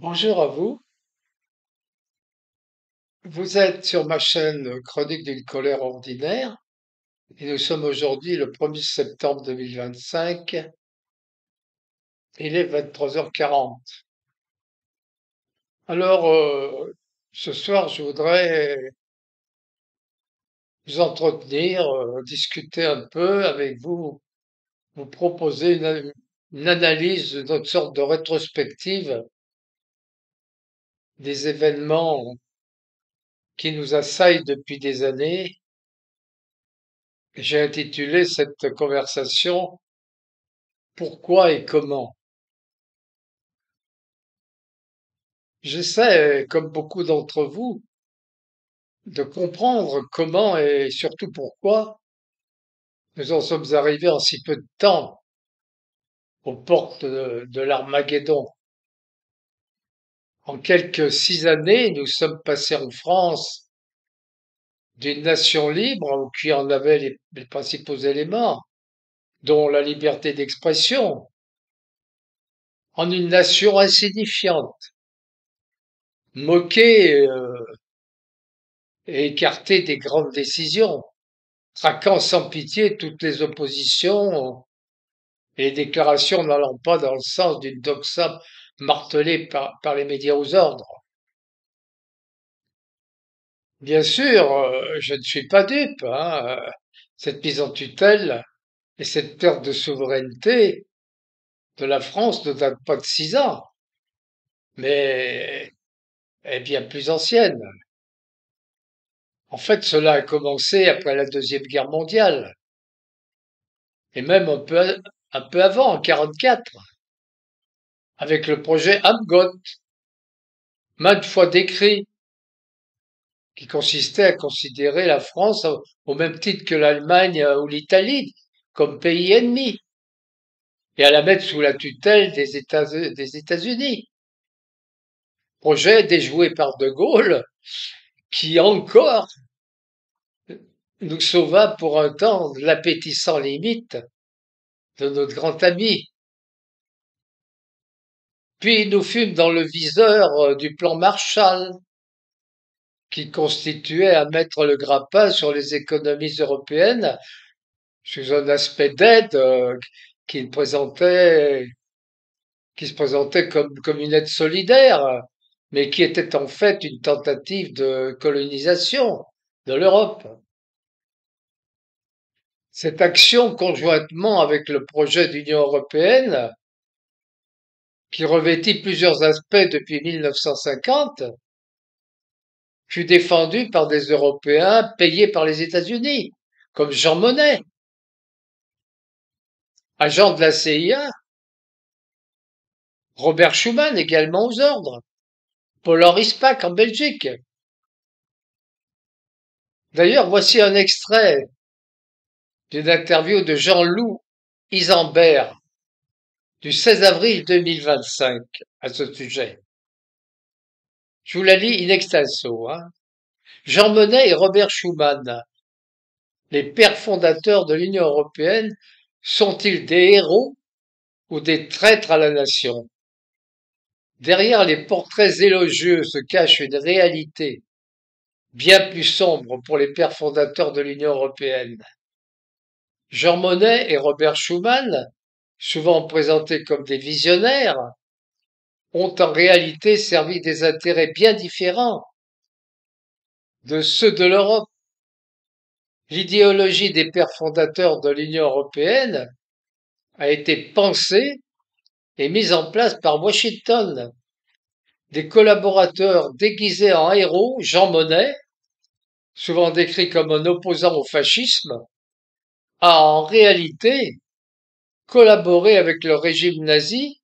Bonjour à vous. Vous êtes sur ma chaîne Chronique d'une colère ordinaire et nous sommes aujourd'hui le 1er septembre 2025. Il est 23h40. Alors, ce soir, je voudrais vous entretenir, discuter un peu avec vous, vous proposer une analyse de notre sorte de rétrospective des événements qui nous assaillent depuis des années. J'ai intitulé cette conversation Pourquoi et comment? J'essaie, comme beaucoup d'entre vous, de comprendre comment et surtout pourquoi nous en sommes arrivés en si peu de temps aux portes de l'Armageddon. En quelques 6 années, nous sommes passés en France d'une nation libre qui en avait les principaux éléments, dont la liberté d'expression, en une nation insignifiante, moquée et écartée des grandes décisions, traquant sans pitié toutes les oppositions et les déclarations n'allant pas dans le sens d'une doxa martelée par les médias aux ordres. Bien sûr, je ne suis pas dupe, hein, cette mise en tutelle et cette perte de souveraineté de la France ne date pas de 6 ans, mais est bien plus ancienne. En fait, cela a commencé après la Deuxième Guerre mondiale, et même un peu avant, en 44, avec le projet Amgot, maintes fois décrit, qui consistait à considérer la France au même titre que l'Allemagne ou l'Italie comme pays ennemis et à la mettre sous la tutelle des États-Unis. Projet déjoué par De Gaulle qui encore nous sauva pour un temps de l'appétit sans limite de notre grand ami. Puis nous fûmes dans le viseur du plan Marshall qui constituait à mettre le grappin sur les économies européennes sous un aspect d'aide qui présentait qui se présentait comme une aide solidaire, mais qui était en fait une tentative de colonisation de l'Europe. Cette action, conjointement avec le projet d'Union européenne, qui revêtit plusieurs aspects depuis 1950, fut défendue par des Européens payés par les États-Unis, comme Jean Monnet, agent de la CIA, Robert Schuman également aux ordres, Paul-Henri Spaak en Belgique. D'ailleurs, voici un extrait d'une interview de Jean-Loup Isambert du 16 avril 2025 à ce sujet. Je vous la lis in extenso. Jean Monnet et Robert Schuman, les pères fondateurs de l'Union européenne, sont-ils des héros ou des traîtres à la nation? Derrière les portraits élogieux se cache une réalité bien plus sombre pour les pères fondateurs de l'Union européenne. Jean Monnet et Robert Schuman, souvent présentés comme des visionnaires, ont en réalité servi des intérêts bien différents de ceux de l'Europe. L'idéologie des pères fondateurs de l'Union européenne a été pensée et mise en place par Washington. Des collaborateurs déguisés en héros, Jean Monnet, souvent décrit comme un opposant au fascisme, a en réalité collaboré avec le régime nazi,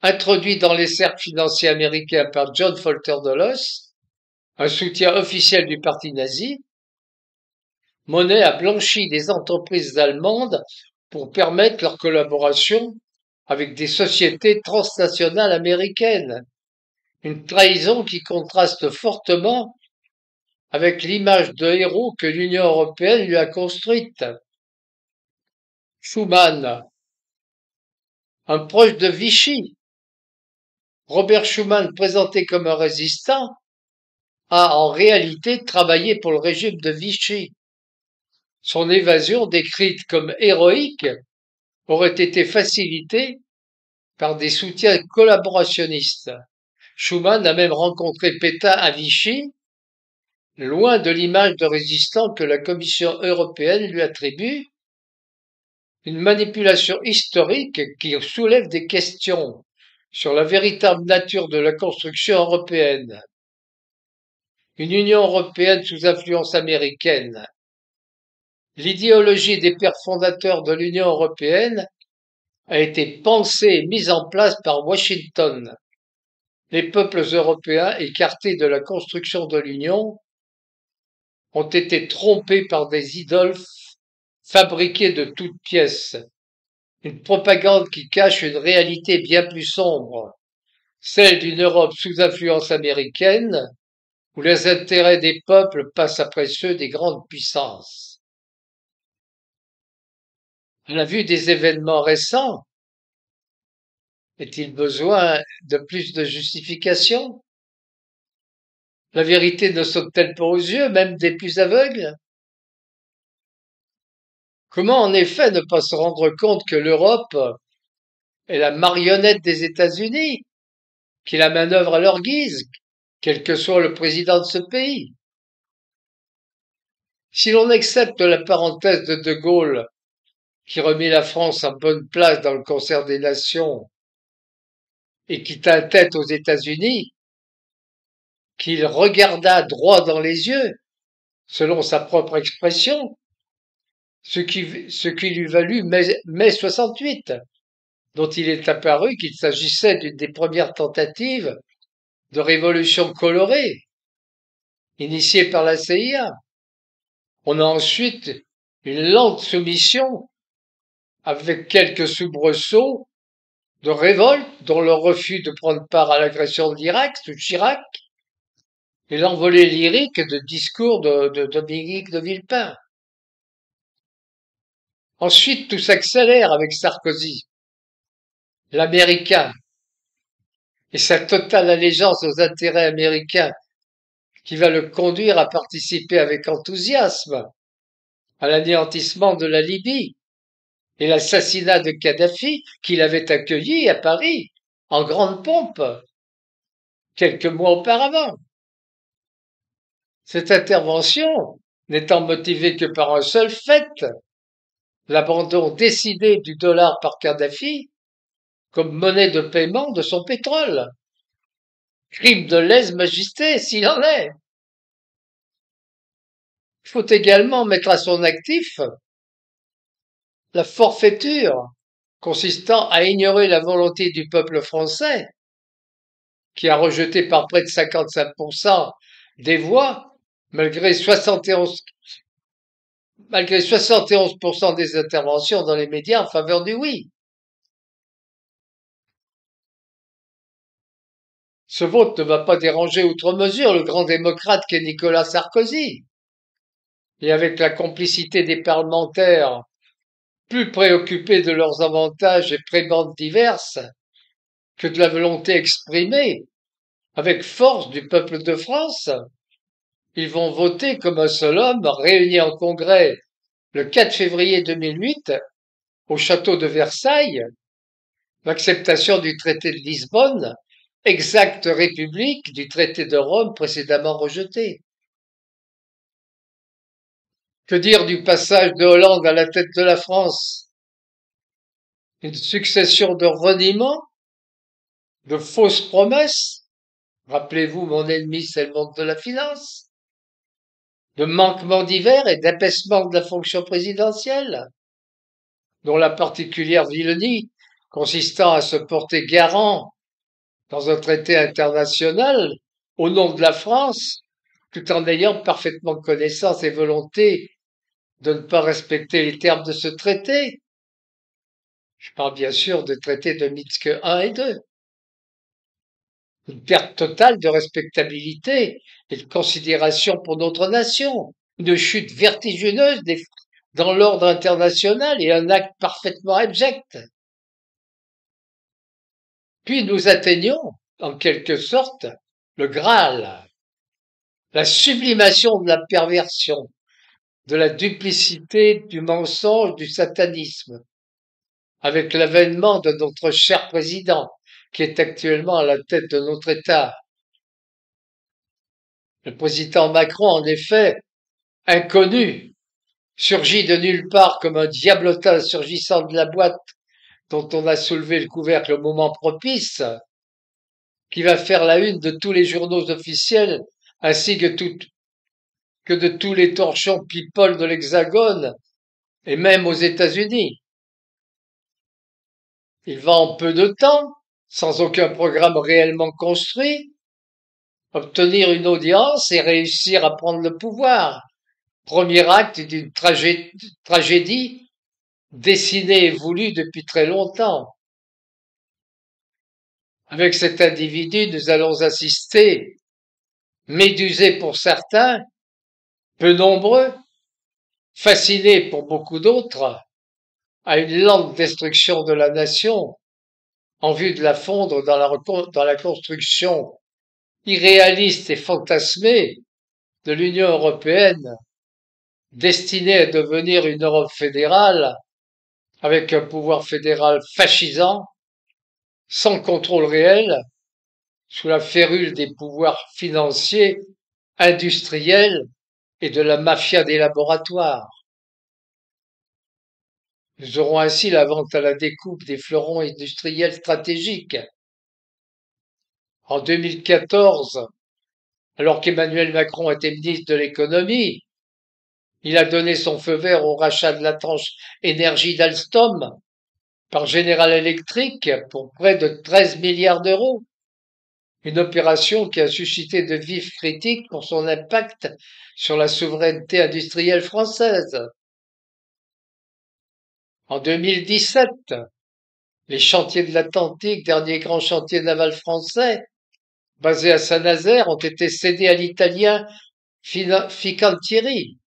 introduit dans les cercles financiers américains par John Folter Dulles, un soutien officiel du parti nazi. Monnet a blanchi des entreprises allemandes pour permettre leur collaboration avec des sociétés transnationales américaines. Une trahison qui contraste fortement avec l'image de héros que l'Union européenne lui a construite. Schuman, un proche de Vichy, Robert Schuman, présenté comme un résistant, a en réalité travaillé pour le régime de Vichy. Son évasion, décrite comme héroïque, aurait été facilitée par des soutiens collaborationnistes. Schuman a même rencontré Pétain à Vichy, loin de l'image de résistant que la Commission européenne lui attribue, une manipulation historique qui soulève des questions sur la véritable nature de la construction européenne. Une Union européenne sous influence américaine. L'idéologie des pères fondateurs de l'Union européenne a été pensée et mise en place par Washington. Les peuples européens, écartés de la construction de l'Union, ont été trompés par des idoles fabriquées de toutes pièces. Une propagande qui cache une réalité bien plus sombre, celle d'une Europe sous influence américaine, où les intérêts des peuples passent après ceux des grandes puissances. À la vue des événements récents, est-il besoin de plus de justification? La vérité ne saute-t-elle pas aux yeux, même des plus aveugles? Comment en effet ne pas se rendre compte que l'Europe est la marionnette des États-Unis, qui la manœuvre à leur guise, quel que soit le président de ce pays? Si l'on accepte la parenthèse de De Gaulle, qui remit la France en bonne place dans le concert des nations et qui tint tête aux États-Unis, qu'il regarda droit dans les yeux, selon sa propre expression, ce qui lui valut mai 68, dont il est apparu qu'il s'agissait d'une des premières tentatives de révolution colorée, initiée par la CIA. On a ensuite une lente soumission, avec quelques soubresauts de révolte, dont le refus de prendre part à l'agression de l'Irak sous Chirac, et l'envolée lyrique de discours de Dominique de Villepin. Ensuite, tout s'accélère avec Sarkozy, l'Américain, et sa totale allégeance aux intérêts américains qui va le conduire à participer avec enthousiasme à l'anéantissement de la Libye et l'assassinat de Kadhafi qu'il avait accueilli à Paris en grande pompe quelques mois auparavant. Cette intervention n'étant motivée que par un seul fait, l'abandon décidé du dollar par Kadhafi comme monnaie de paiement de son pétrole. Crime de lèse-majesté, s'il en est. Il faut également mettre à son actif la forfaiture consistant à ignorer la volonté du peuple français, qui a rejeté par près de 55% des voix, malgré 71% des interventions dans les médias en faveur du oui. Ce vote ne va pas déranger outre mesure le grand démocrate qu'est Nicolas Sarkozy. Et avec la complicité des parlementaires plus préoccupés de leurs avantages et prébendes diverses que de la volonté exprimée avec force du peuple de France, ils vont voter comme un seul homme réuni en congrès le 4 février 2008 au château de Versailles l'acceptation du traité de Lisbonne, exacte république du traité de Rome précédemment rejeté. Que dire du passage de Hollande à la tête de la France? Une succession de reniements, de fausses promesses. Rappelez-vous, mon ennemi, c'est le monde de la finance. De manquements divers et d'abaissement de la fonction présidentielle, dont la particulière vilenie consistant à se porter garant dans un traité international au nom de la France, tout en ayant parfaitement connaissance et volonté de ne pas respecter les termes de ce traité. Je parle bien sûr des traités de Minsk I et II. Une perte totale de respectabilité et de considération pour notre nation, une chute vertigineuse dans l'ordre international et un acte parfaitement abject. Puis nous atteignons en quelque sorte le Graal, la sublimation de la perversion, de la duplicité, du mensonge, du satanisme, avec l'avènement de notre cher président, qui est actuellement à la tête de notre État. Le président Macron, en effet, inconnu, surgit de nulle part comme un diablotin surgissant de la boîte dont on a soulevé le couvercle au moment propice, qui va faire la une de tous les journaux officiels ainsi que de tous les torchons people de l'Hexagone et même aux États-Unis. Il va en peu de temps, sans aucun programme réellement construit, obtenir une audience et réussir à prendre le pouvoir. Premier acte d'une tragédie dessinée et voulue depuis très longtemps. Avec cet individu, nous allons assister, médusés pour certains, peu nombreux, fascinés pour beaucoup d'autres, à une lente destruction de la nation en vue de la fondre dans la construction irréaliste et fantasmée de l'Union européenne, destinée à devenir une Europe fédérale avec un pouvoir fédéral fascisant, sans contrôle réel, sous la férule des pouvoirs financiers, industriels et de la mafia des laboratoires. Nous aurons ainsi la vente à la découpe des fleurons industriels stratégiques. En 2014, alors qu'Emmanuel Macron était ministre de l'économie, il a donné son feu vert au rachat de la tranche énergie d'Alstom par General Electric pour près de 13 milliards d'euros. Une opération qui a suscité de vives critiques pour son impact sur la souveraineté industrielle française. En 2017, les chantiers de l'Atlantique, dernier grand chantier naval français, basé à Saint-Nazaire, ont été cédés à l'italien Fincantieri.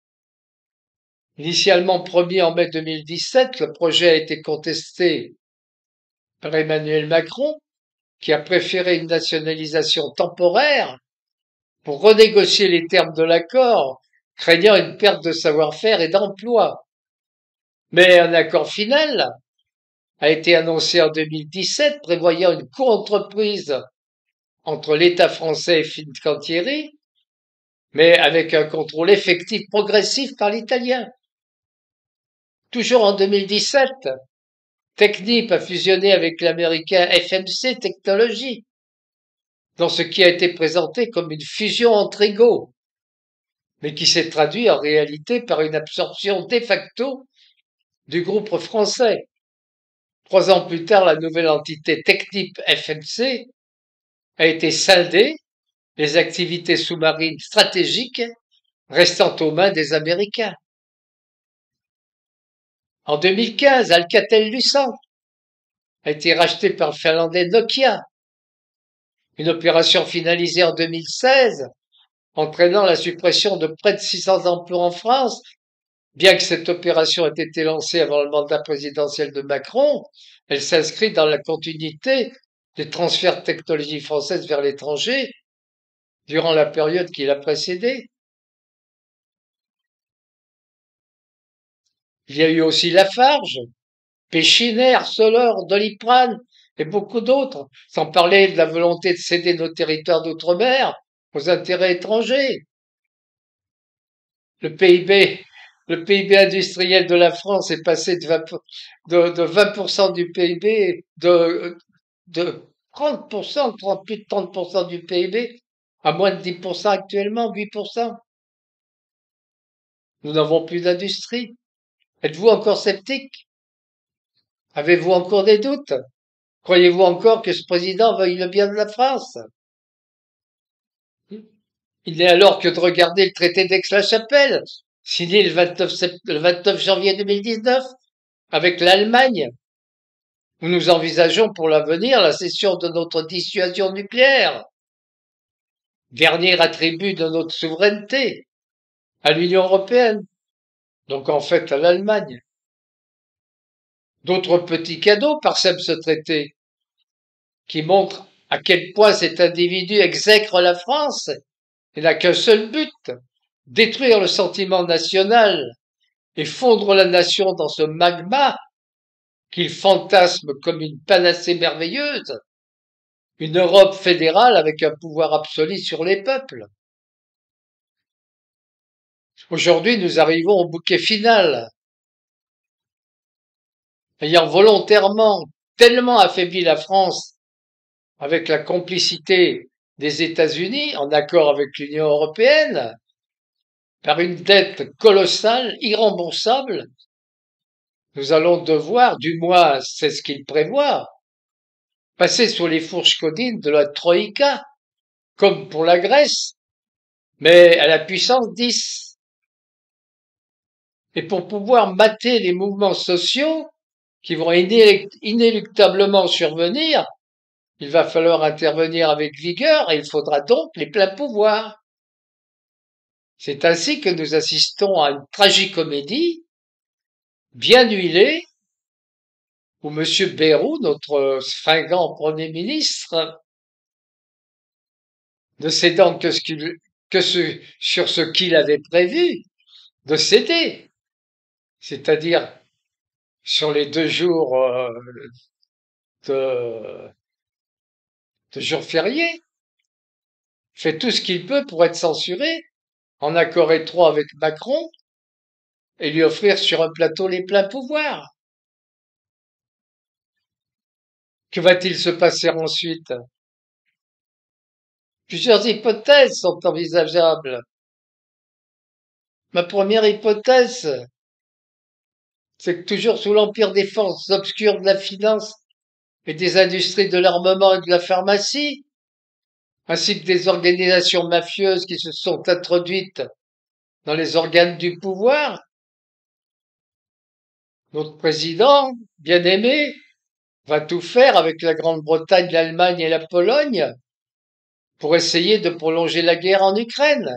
Initialement promis en mai 2017, le projet a été contesté par Emmanuel Macron, qui a préféré une nationalisation temporaire pour renégocier les termes de l'accord, craignant une perte de savoir-faire et d'emploi. Mais un accord final a été annoncé en 2017 prévoyant une coentreprise entre l'État français et Fincantieri, mais avec un contrôle effectif progressif par l'italien. Toujours en 2017, Technip a fusionné avec l'américain FMC Technologies, dans ce qui a été présenté comme une fusion entre égaux, mais qui s'est traduit en réalité par une absorption de facto du groupe français. 3 ans plus tard, la nouvelle entité Technip FMC a été scindée, les activités sous-marines stratégiques restant aux mains des Américains. En 2015, Alcatel-Lucent a été racheté par le finlandais Nokia. Une opération finalisée en 2016, entraînant la suppression de près de 600 emplois en France. Bien que cette opération ait été lancée avant le mandat présidentiel de Macron, elle s'inscrit dans la continuité des transferts de technologies françaises vers l'étranger durant la période qui l'a précédée. Il y a eu aussi Lafarge, Péchiney, Arcelor, Doliprane et beaucoup d'autres, sans parler de la volonté de céder nos territoires d'outre-mer aux intérêts étrangers. Le PIB, le PIB industriel de la France est passé de 20% du PIB, de 30%, plus de 30% du PIB, à moins de 10% actuellement, 8%. Nous n'avons plus d'industrie. Êtes-vous encore sceptique? Avez-vous encore des doutes? Croyez-vous encore que ce président veuille le bien de la France? Il n'est alors que de regarder le traité d'Aix-la-Chapelle, signé le 29 janvier 2019 avec l'Allemagne, où nous envisageons pour l'avenir la cession de notre dissuasion nucléaire, dernier attribut de notre souveraineté, à l'Union européenne, donc en fait à l'Allemagne. D'autres petits cadeaux parsèment ce traité, qui montrent à quel point cet individu exècre la France et n'a qu'un seul but, détruire le sentiment national et fondre la nation dans ce magma qu'il fantasme comme une panacée merveilleuse, une Europe fédérale avec un pouvoir absolu sur les peuples. Aujourd'hui, nous arrivons au bouquet final. Ayant volontairement tellement affaibli la France avec la complicité des États-Unis, en accord avec l'Union européenne, par une dette colossale, irremboursable, nous allons devoir, du moins c'est ce qu'il prévoit, passer sous les fourches codines de la Troïka, comme pour la Grèce, mais à la puissance 10. Et pour pouvoir mater les mouvements sociaux qui vont inéluctablement survenir, il va falloir intervenir avec vigueur et il faudra donc les pleins pouvoirs. C'est ainsi que nous assistons à une tragicomédie bien huilée où M. Bayrou, notre fringant Premier ministre, ne cédant sur ce qu'il avait prévu de céder, c'est-à-dire sur les 2 jours de, de jours fériés, fait tout ce qu'il peut pour être censuré, en accord étroit avec Macron, et lui offrir sur un plateau les pleins pouvoirs. Que va-t-il se passer ensuite? Plusieurs hypothèses sont envisageables. Ma première hypothèse, c'est que toujours sous l'empire des forces obscures de la finance et des industries de l'armement et de la pharmacie, ainsi que des organisations mafieuses qui se sont introduites dans les organes du pouvoir, notre président, bien aimé, va tout faire avec la Grande-Bretagne, l'Allemagne et la Pologne pour essayer de prolonger la guerre en Ukraine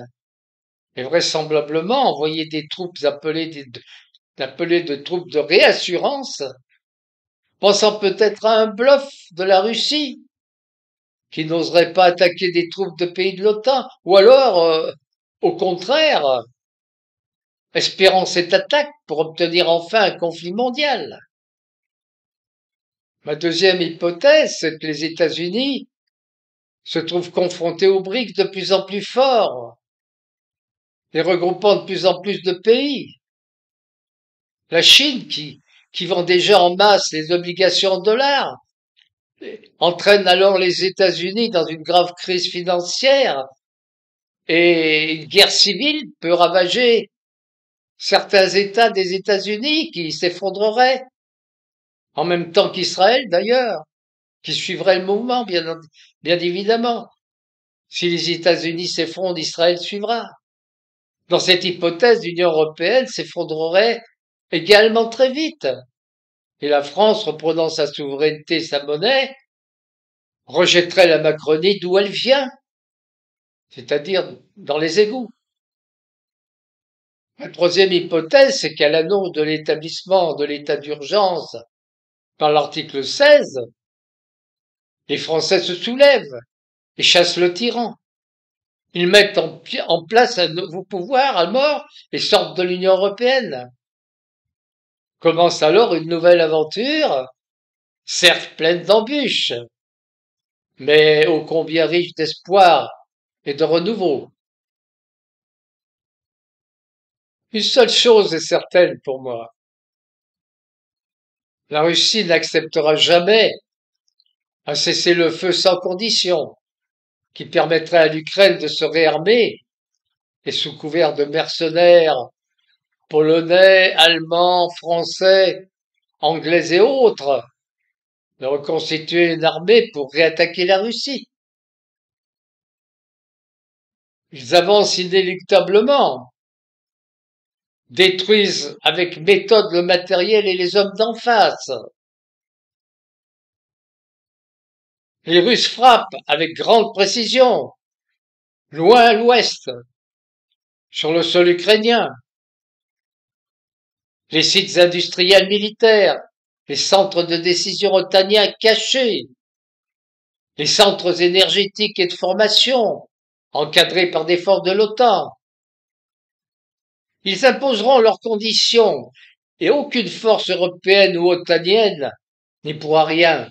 et vraisemblablement envoyer des troupes appelées de troupes de réassurance, pensant peut-être à un bluff de la Russie qui n'oserait pas attaquer des troupes de pays de l'OTAN, ou alors, au contraire, espérant cette attaque pour obtenir enfin un conflit mondial. Ma deuxième hypothèse, c'est que les États-Unis se trouvent confrontés aux BRICS de plus en plus forts et regroupant de plus en plus de pays. La Chine, qui vend déjà en masse les obligations en dollars, entraîne alors les États-Unis dans une grave crise financière et une guerre civile peut ravager certains États des États-Unis qui s'effondreraient, en même temps qu'Israël d'ailleurs, qui suivrait le mouvement, bien évidemment. Si les États-Unis s'effondrent, Israël suivra. Dans cette hypothèse, l'Union européenne s'effondrerait également très vite. Et la France, reprenant sa souveraineté, sa monnaie, rejetterait la Macronie d'où elle vient, c'est-à-dire dans les égouts. La troisième hypothèse, c'est qu'à l'annonce de l'établissement de l'état d'urgence par l'article 16, les Français se soulèvent et chassent le tyran. Ils mettent en place un nouveau pouvoir à mort et sortent de l'Union européenne. Commence alors une nouvelle aventure, certes pleine d'embûches, mais ô combien riche d'espoir et de renouveau. Une seule chose est certaine pour moi. La Russie n'acceptera jamais un cessez-le-feu sans condition qui permettrait à l'Ukraine de se réarmer et sous couvert de mercenaires polonais, allemands, français, anglais et autres, de reconstituer une armée pour réattaquer la Russie. Ils avancent inéluctablement, détruisent avec méthode le matériel et les hommes d'en face. Les Russes frappent avec grande précision, loin à l'ouest, sur le sol ukrainien. Les sites industriels militaires, les centres de décision otaniens cachés, les centres énergétiques et de formation, encadrés par des forces de l'OTAN. Ils imposeront leurs conditions et aucune force européenne ou otanienne n'y pourra rien.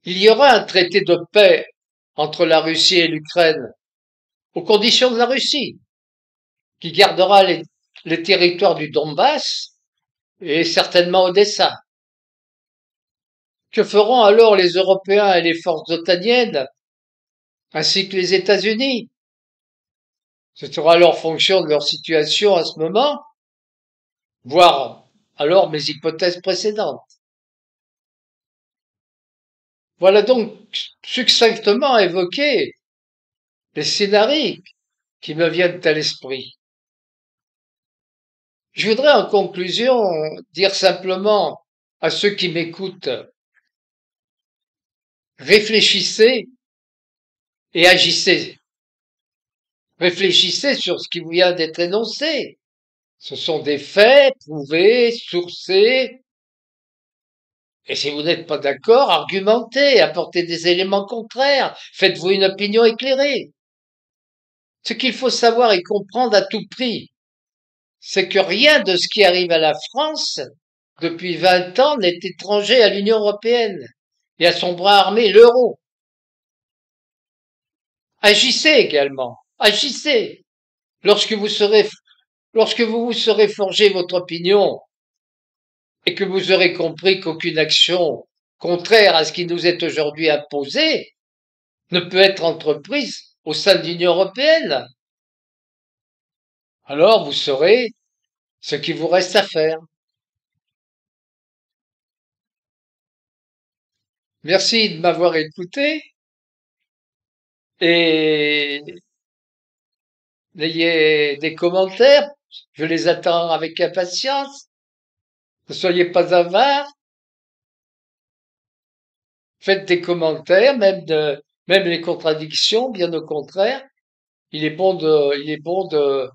Il y aura un traité de paix entre la Russie et l'Ukraine, aux conditions de la Russie, qui gardera les territoires du Donbass et certainement Odessa. Que feront alors les Européens et les forces otaniennes, ainsi que les États-Unis? Ce sera leur fonction de leur situation à ce moment, voire alors mes hypothèses précédentes. Voilà donc succinctement évoqué les scénarios qui me viennent à l'esprit. Je voudrais en conclusion dire simplement à ceux qui m'écoutent, réfléchissez et agissez. Réfléchissez sur ce qui vient d'être énoncé. Ce sont des faits prouvés, sourcés, et si vous n'êtes pas d'accord, argumentez, apportez des éléments contraires, faites-vous une opinion éclairée. Ce qu'il faut savoir et comprendre à tout prix, c'est que rien de ce qui arrive à la France depuis 20 ans n'est étranger à l'Union européenne et à son bras armé, l'euro. Agissez également, agissez. Lorsque vous vous serez forgé votre opinion et que vous aurez compris qu'aucune action contraire à ce qui nous est aujourd'hui imposé ne peut être entreprise au sein de l'Union européenne, alors vous saurez ce qu'il vous reste à faire. Merci de m'avoir écouté et ayez des commentaires. Je les attends avec impatience. Ne soyez pas avares. Faites des commentaires, même les contradictions, bien au contraire. Il est bon de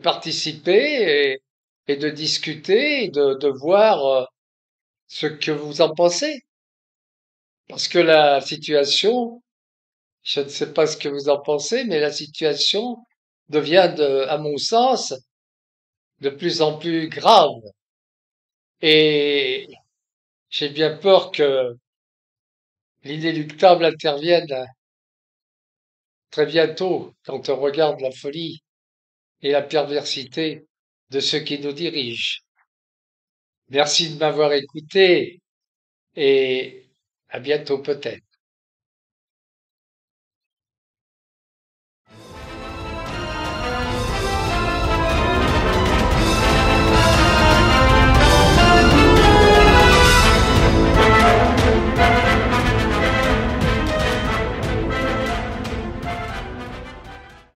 participer et de discuter et de voir ce que vous en pensez. Parce que la situation, je ne sais pas ce que vous en pensez, mais la situation devient, à mon sens, de plus en plus grave. Et j'ai bien peur que l'inéluctable intervienne très bientôt quand on regarde la folie et la perversité de ceux qui nous dirigent. Merci de m'avoir écouté et à bientôt peut-être.